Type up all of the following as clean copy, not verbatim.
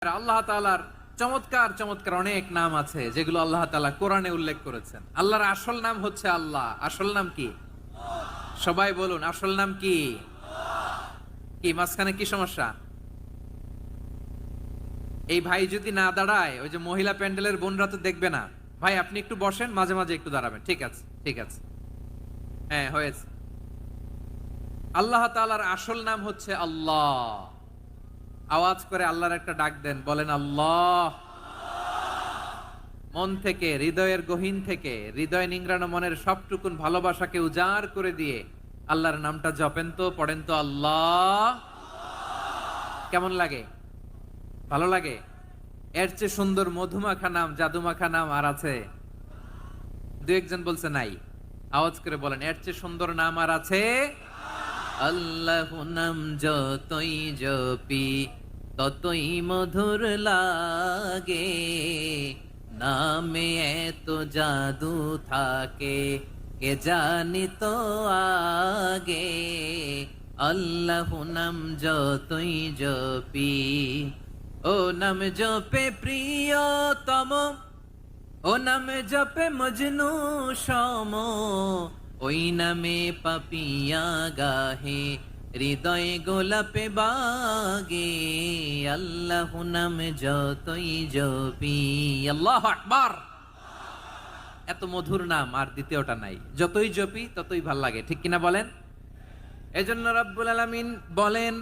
আল্লাহ তাআলার চমৎকার চমৎকার অনেক নাম আছে যেগুলো আল্লাহ তাআলা কোরআনে উল্লেখ করেছেন। আল্লাহর আসল নাম হচ্ছে আল্লাহ। আসল নাম কি? সবাই বলুন, আসল নাম কি? কি মাঝখানে কি সমস্যা? এই ভাই যদি না দাঁড়ায়, ওই যে মহিলা প্যান্ডেলের বোনরা তো দেখবে না। ভাই আপনি একটু বসেন, মাঝে মাঝে একটু দাঁড়াবেন। ঠিক আছে, ঠিক আছে, হ্যাঁ হয়েছে। আল্লাহ তাআলার আসল নাম হচ্ছে আল্লাহ। আওয়াজ করে আল্লাহর একটা ডাক দেন, বলেন আল্লাহ। মন থেকে, হৃদয়ের গহীন থেকে, হৃদয় নিংড়ানো মনের সবটুকুন ভালোবাসাকে উজাড় করে দিয়ে আল্লাহর নামটা জপেন তো, পড়েন তো আল্লাহ। কেমন লাগে? ভালো লাগে? এর চেয়ে সুন্দর মধুমাখা নাম, জাদুমাখা নাম আর আছে? দু একজন বলছে নাই। আওয়াজ করে বলেন, এর চেয়ে সুন্দর নাম আর আছে? আল্লাহ নাম যতই জপি ততই মধুর লাগে, নামে এত জাদু থাকে কে জানি তো আগে। আল্লাহ নাম যতই জপি, ও নাম জপে প্রিয়তম, ও নামে জপে মজনু সম, ওই নামে পাপিয়া গাহে হৃদয় গোলাপে বাগে। আল্লাহ নাম যতই জপি, আল্লাহু আকবার। এত মধুর নাম আর দ্বিতীয়টা নাই। যতই জপি ততই ভাল লাগে, ঠিক কিনা বলেন? এজন্য রব্বুল আলামিন বলেন,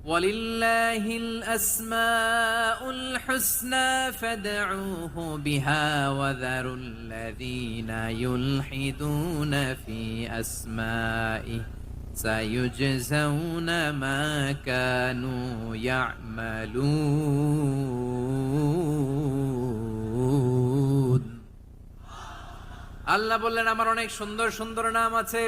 ওয়ালিল্লাহিল আসমাউল হুসনা ফাদউহু বিহা ওয়া যারুল্লাযীনা ইউলহিদুনা ফি আসমাইহি সায়ুজজাউনা মা কানু ইয়ামালুন। আল্লাহ বললেন, আমার অনেক সুন্দর সুন্দর নাম আছে,